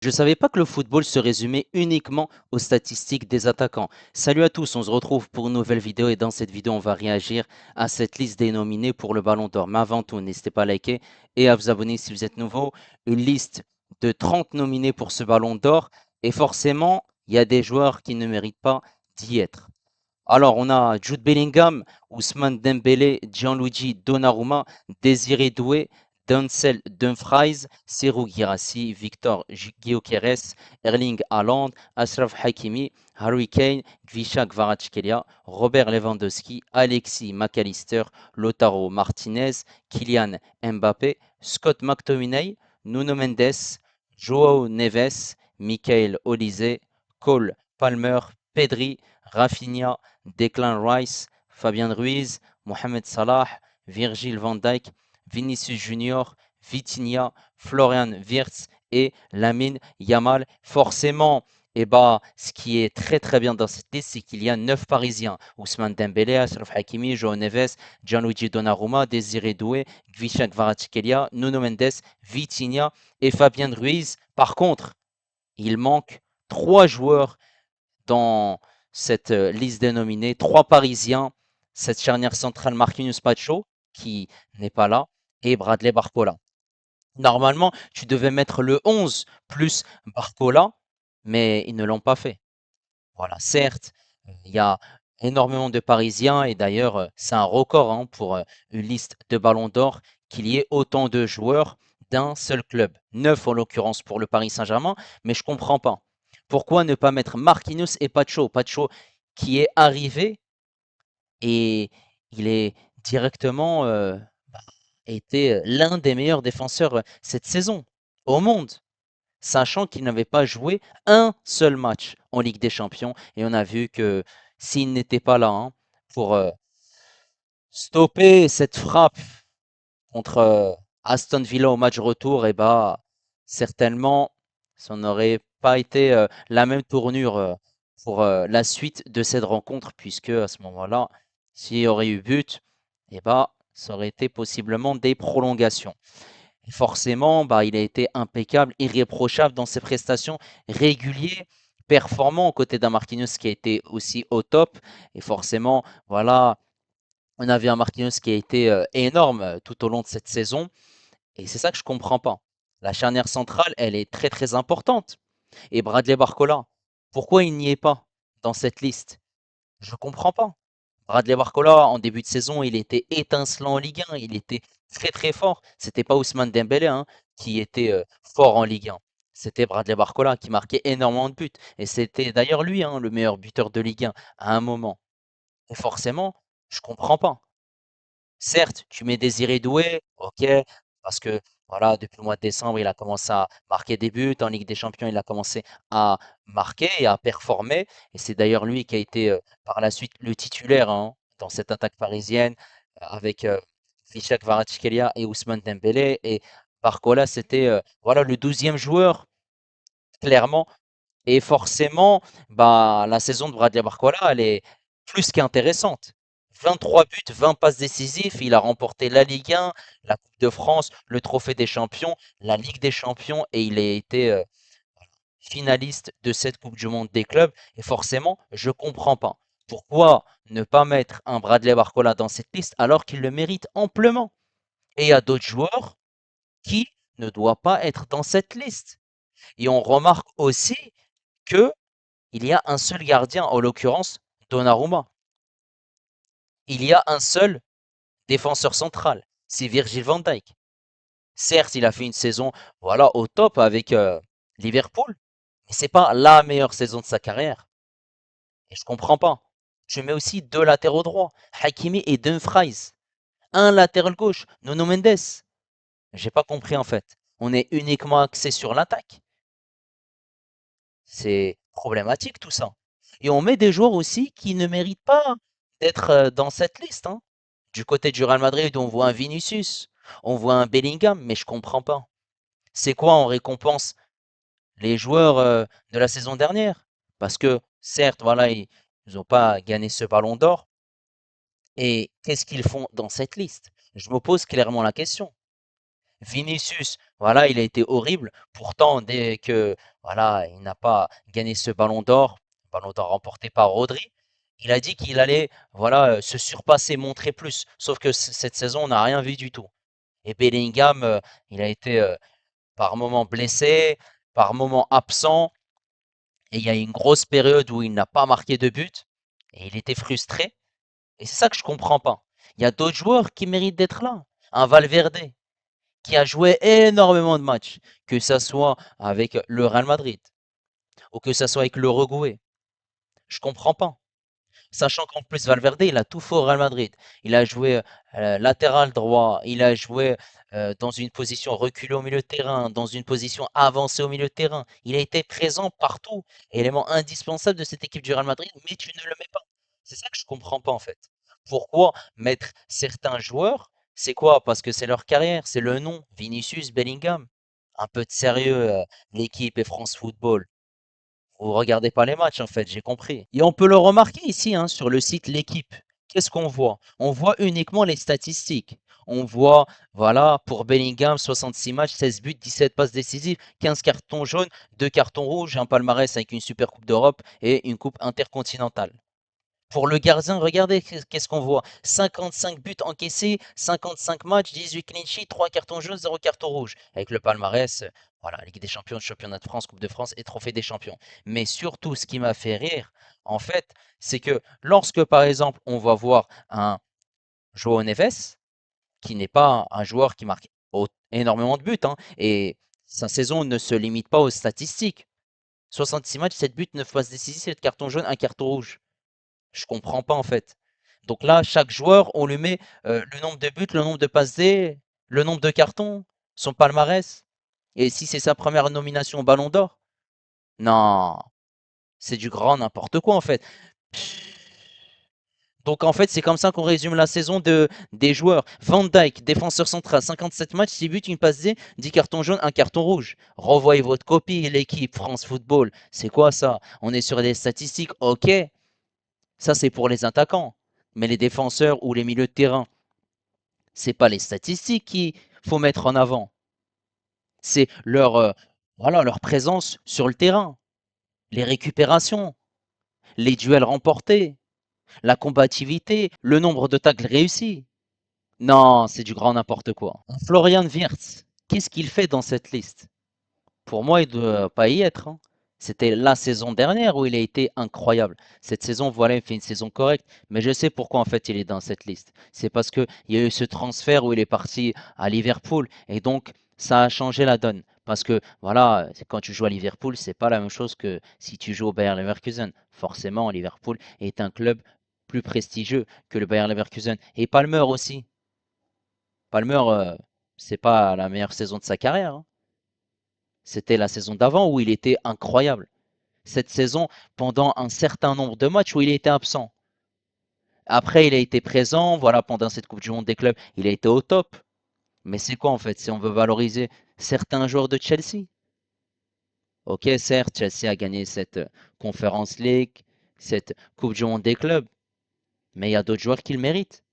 Je ne savais pas que le football se résumait uniquement aux statistiques des attaquants. Salut à tous, on se retrouve pour une nouvelle vidéo et dans cette vidéo, on va réagir à cette liste des nominés pour le Ballon d'Or. Mais avant tout, n'hésitez pas à liker et à vous abonner si vous êtes nouveau. Une liste de 30 nominés pour ce Ballon d'Or et forcément, il y a des joueurs qui ne méritent pas d'y être. Alors, on a Jude Bellingham, Ousmane Dembélé, Gianluigi Donnarumma, Désiré Doué, Denzel Dumfries, Serhou Guirassy, Victor Gyökeres, Erling Haaland, Achraf Hakimi, Harry Kane, Gvisha Kvaratskhelia, Robert Lewandowski, Alexis McAllister, Lautaro Martinez, Kylian Mbappé, Scott McTominay, Nuno Mendes, Joao Neves, Michael Olise, Cole Palmer, Pedri, Rafinha, Declan Rice, Fabien Ruiz, Mohamed Salah, Virgil van Dijk, Vinicius Junior, Vitinha, Florian Wirtz et Lamine Yamal. Forcément, ce qui est très très bien dans cette liste, c'est qu'il y a 9 Parisiens. Ousmane Dembélé, Achraf Hakimi, João Neves, Gianluigi Donnarumma, Désiré Doué, Gvisha Kvaratskhelia, Nuno Mendes, Vitinha et Fabien Ruiz. Par contre, il manque 3 joueurs dans cette liste des nominés. 3 Parisiens, cette charnière centrale Marquinhos Pacho, qui n'est pas là, et Bradley Barcola. Normalement, tu devais mettre le 11 plus Barcola, mais ils ne l'ont pas fait. Voilà, certes, il y a énormément de Parisiens, et d'ailleurs, c'est un record hein, pour une liste de Ballon d'Or qu'il y ait autant de joueurs d'un seul club. 9 en l'occurrence pour le Paris Saint-Germain, mais je comprends pas. Pourquoi ne pas mettre Marquinhos et Pacho? Pacho qui est arrivé et il est directement été l'un des meilleurs défenseurs cette saison au monde, sachant qu'il n'avait pas joué un seul match en Ligue des Champions. Et on a vu que s'il n'était pas là hein, pour stopper cette frappe contre Aston Villa au match retour, et certainement, ça n'aurait pas été la même tournure pour la suite de cette rencontre, puisque à ce moment-là, s'il y aurait eu but, ça aurait été possiblement des prolongations. Et forcément, il a été impeccable, irréprochable dans ses prestations, régulier, performant aux côtés d'un Marquinhos qui a été aussi au top. Et forcément, voilà, on avait un Marquinhos qui a été énorme tout au long de cette saison. Et c'est ça que je comprends pas. La charnière centrale, elle est très très importante. Et Bradley Barcola, pourquoi il n'y est pas dans cette liste? Je comprends pas. Bradley Barcola, en début de saison, il était étincelant en Ligue 1, il était très très fort. C'était pas Ousmane Dembélé hein, qui était fort en Ligue 1. C'était Bradley Barcola qui marquait énormément de buts. Et c'était d'ailleurs lui hein, le meilleur buteur de Ligue 1 à un moment. Et forcément, je comprends pas. Certes, tu mets Désiré Doué, ok, parce que voilà, depuis le mois de décembre, il a commencé à marquer des buts. En Ligue des Champions, il a commencé à marquer et à performer. Et c'est d'ailleurs lui qui a été par la suite le titulaire hein, dans cette attaque parisienne avec Visca Kvaratskhelia et Ousmane Dembélé. Et Barcola, c'était voilà, le 12e joueur, clairement. Et forcément, la saison de Bradley Barcola, elle est plus qu'intéressante. 23 buts, 20 passes décisives. Il a remporté la Ligue 1, la Coupe de France, le Trophée des Champions, la Ligue des Champions et il a été finaliste de cette Coupe du Monde des clubs. Et forcément, je comprends pas. Pourquoi ne pas mettre un Bradley Barcola dans cette liste alors qu'il le mérite amplement? Et il y a d'autres joueurs qui ne doivent pas être dans cette liste. Et on remarque aussi que il y a un seul gardien, en l'occurrence Donnarumma. Il y a un seul défenseur central, c'est Virgil van Dijk. Certes, il a fait une saison voilà, au top avec Liverpool, mais c'est pas la meilleure saison de sa carrière. Et je comprends pas. Je mets aussi deux latéraux droits, Hakimi et Dumfries. Un latéral gauche, Nuno Mendes. J'ai pas compris en fait. On est uniquement axé sur l'attaque. C'est problématique tout ça. Et on met des joueurs aussi qui ne méritent pas d'être dans cette liste, hein. Du côté du Real Madrid, on voit un Vinicius, on voit un Bellingham, mais je comprends pas. C'est quoi on récompense les joueurs de la saison dernière? Parce que certes, voilà, ils n'ont pas gagné ce ballon d'or. Et qu'est-ce qu'ils font dans cette liste? Je me pose clairement la question. Vinicius, voilà, il a été horrible. Pourtant, dès que, voilà, il n'a pas gagné ce ballon d'or remporté par Rodri, il a dit qu'il allait, voilà, se surpasser, montrer plus. Sauf que cette saison, on n'a rien vu du tout. Et Bellingham, il a été par moments blessé, par moments absent. Et il y a une grosse période où il n'a pas marqué de but. Et il était frustré. Et c'est ça que je comprends pas. Il y a d'autres joueurs qui méritent d'être là. Un Valverde qui a joué énormément de matchs, que ça soit avec le Real Madrid ou que ça soit avec l'Uruguay. Je comprends pas. Sachant qu'en plus Valverde, il a tout fait au Real Madrid. Il a joué latéral droit, il a joué dans une position reculée au milieu de terrain, dans une position avancée au milieu de terrain. Il a été présent partout, élément indispensable de cette équipe du Real Madrid, mais tu ne le mets pas. C'est ça que je comprends pas en fait. Pourquoi mettre certains joueurs? C'est quoi? Parce que c'est leur carrière, c'est le nom, Vinicius, Bellingham. Un peu de sérieux, l'équipe et France Football. Vous regardez pas les matchs en fait, j'ai compris. Et on peut le remarquer ici hein, sur le site L'équipe. Qu'est-ce qu'on voit? On voit uniquement les statistiques. On voit, voilà, pour Bellingham, 66 matchs, 16 buts, 17 passes décisives, 15 cartons jaunes, 2 cartons rouges, un palmarès avec une Super Coupe d'Europe et une Coupe intercontinentale. Pour le gardien, regardez qu'est-ce qu'on voit. 55 buts encaissés, 55 matchs, 18 clean sheets, 3 cartons jaunes, 0 carton rouge. Avec le palmarès, voilà, Ligue des Champions, Championnat de France, Coupe de France et Trophée des Champions. Mais surtout, ce qui m'a fait rire, en fait, c'est que lorsque, par exemple, on va voir un João Neves, qui n'est pas un joueur qui marque énormément de buts, hein, et sa saison ne se limite pas aux statistiques. 66 matchs, 7 buts, 9 passes décisives, 7 cartons jaunes, un carton rouge. Je comprends pas en fait. Donc là, chaque joueur, on lui met le nombre de buts, le nombre de passes D, le nombre de cartons, son palmarès. Et si c'est sa première nomination au Ballon d'Or, non, c'est du grand n'importe quoi en fait. Donc en fait, c'est comme ça qu'on résume la saison des joueurs. Van Dijk, défenseur central, 57 matchs, 6 buts, une passe D, 10 cartons jaunes, un carton rouge. Revoyez votre copie, l'équipe France Football. C'est quoi ça? On est sur des statistiques, ok. Ça, c'est pour les attaquants. Mais les défenseurs ou les milieux de terrain, c'est pas les statistiques qu'il faut mettre en avant. C'est leur, voilà, leur présence sur le terrain, les récupérations, les duels remportés, la combativité, le nombre de tacles réussis. Non, c'est du grand n'importe quoi. Florian Wirtz, qu'est-ce qu'il fait dans cette liste? Pour moi, il ne doit pas y être, hein. C'était la saison dernière où il a été incroyable. Cette saison, voilà, il fait une saison correcte. Mais je sais pourquoi en fait il est dans cette liste. C'est parce qu'il y a eu ce transfert où il est parti à Liverpool et donc ça a changé la donne. Parce que voilà, quand tu joues à Liverpool, c'est pas la même chose que si tu joues au Bayer Leverkusen. Forcément, Liverpool est un club plus prestigieux que le Bayer Leverkusen. Et Palmer aussi. Palmer, c'est pas la meilleure saison de sa carrière, hein. C'était la saison d'avant où il était incroyable. Cette saison, pendant un certain nombre de matchs où il était absent. Après, il a été présent, voilà, pendant cette Coupe du Monde des clubs, il a été au top. Mais c'est quoi en fait, si on veut valoriser certains joueurs de Chelsea? Ok, certes, Chelsea a gagné cette Conference League, cette Coupe du Monde des clubs, mais il y a d'autres joueurs qui le méritent.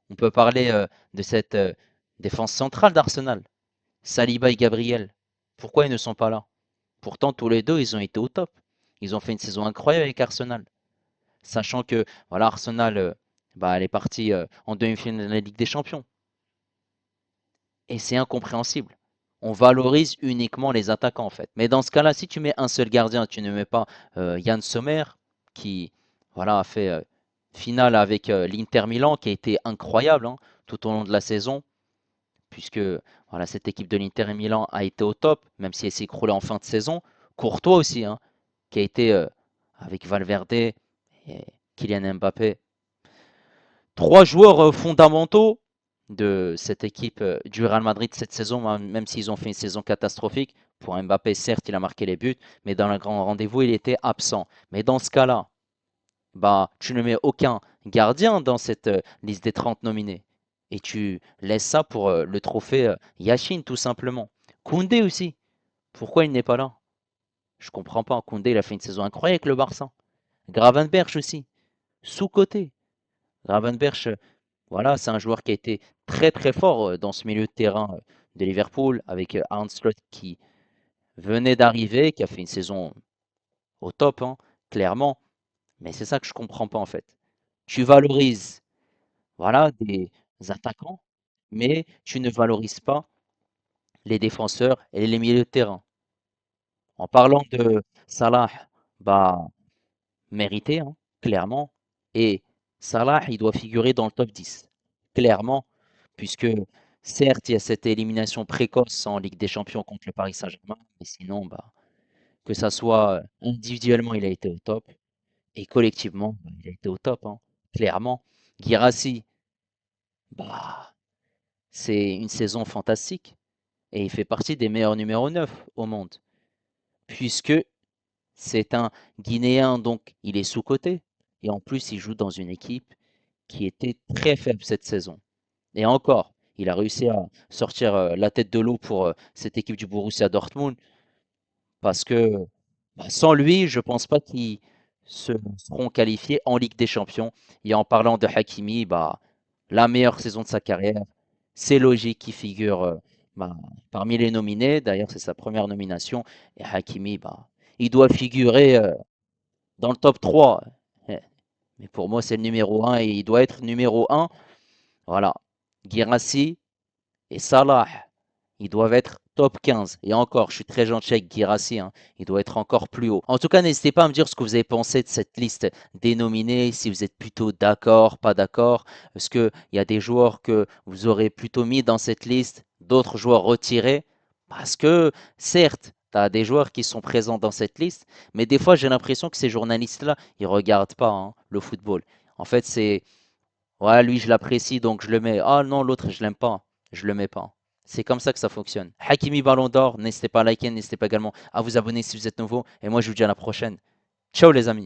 On peut parler de cette défense centrale d'Arsenal, Saliba et Gabriel. Pourquoi ils ne sont pas là? Pourtant, tous les deux, ils ont été au top. Ils ont fait une saison incroyable avec Arsenal. Sachant que voilà, Arsenal, bah, elle est partie en demi-finale de la Ligue des Champions. Et c'est incompréhensible. On valorise uniquement les attaquants en fait. Mais dans ce cas-là, si tu mets un seul gardien, tu ne mets pas Yann Sommer, qui voilà, a fait finale avec l'Inter Milan, qui a été incroyable hein, tout au long de la saison, puisque voilà, cette équipe de l'Inter Milan a été au top, même si elle s'est écroulée en fin de saison. Courtois aussi, hein, qui a été avec Valverde et Kylian Mbappé, trois joueurs fondamentaux de cette équipe du Real Madrid cette saison, même s'ils ont fait une saison catastrophique. Pour Mbappé, certes, il a marqué les buts, mais dans le grand rendez-vous, il était absent. Mais dans ce cas-là, bah, tu ne mets aucun gardien dans cette liste des 30 nominés. Et tu laisses ça pour le trophée Yashin, tout simplement. Koundé aussi. Pourquoi il n'est pas là? Je comprends pas. Koundé, il a fait une saison incroyable avec le Barça. Gravenberch aussi. Sous-coté. Gravenberch, voilà, c'est un joueur qui a été très très fort dans ce milieu de terrain de Liverpool, avec Arne Slot qui venait d'arriver, qui a fait une saison au top, hein, clairement. Mais c'est ça que je comprends pas en fait. Tu valorises, voilà, des attaquants, mais tu ne valorises pas les défenseurs et les milieux de terrain. En parlant de Salah, bah, mérité, hein, clairement. Et Salah, il doit figurer dans le top 10, clairement, puisque certes, il y a cette élimination précoce en Ligue des Champions contre le Paris Saint-Germain, mais sinon, bah, que ça soit individuellement, il a été au top, et collectivement, bah, il a été au top, hein, clairement. Guirassy, bah, c'est une saison fantastique, et il fait partie des meilleurs numéro 9 au monde, puisque c'est un Guinéen, donc il est sous-coté. Et en plus, il joue dans une équipe qui était très faible cette saison. Et encore, il a réussi à sortir la tête de l'eau pour cette équipe du Borussia Dortmund parce que bah, sans lui, je pense pas qu'ils se seront qualifiés en Ligue des Champions. Et en parlant de Hakimi, bah, la meilleure saison de sa carrière, c'est logique qu'il figure bah, parmi les nominés. D'ailleurs, c'est sa première nomination. Et Hakimi, bah, il doit figurer dans le top 3. Eh, mais pour moi, c'est le numéro un et il doit être numéro un. Voilà. Guirassy et Salah, ils doivent être top 15. Et encore, je suis très gentil avec Guirassy, hein, il doit être encore plus haut. En tout cas, n'hésitez pas à me dire ce que vous avez pensé de cette liste des nominés, si vous êtes plutôt d'accord, pas d'accord. Est-ce qu'il y a des joueurs que vous aurez plutôt mis dans cette liste, d'autres joueurs retirés? Parce que, certes, tu as des joueurs qui sont présents dans cette liste, mais des fois, j'ai l'impression que ces journalistes-là, ils regardent pas hein, le football. En fait, c'est ouais, lui, je l'apprécie, donc je le mets. Ah non, l'autre, je l'aime pas. Je le mets pas. C'est comme ça que ça fonctionne. Hakimi Ballon d'Or, n'hésitez pas à liker, n'hésitez pas également à vous abonner si vous êtes nouveau. Et moi, je vous dis à la prochaine. Ciao les amis.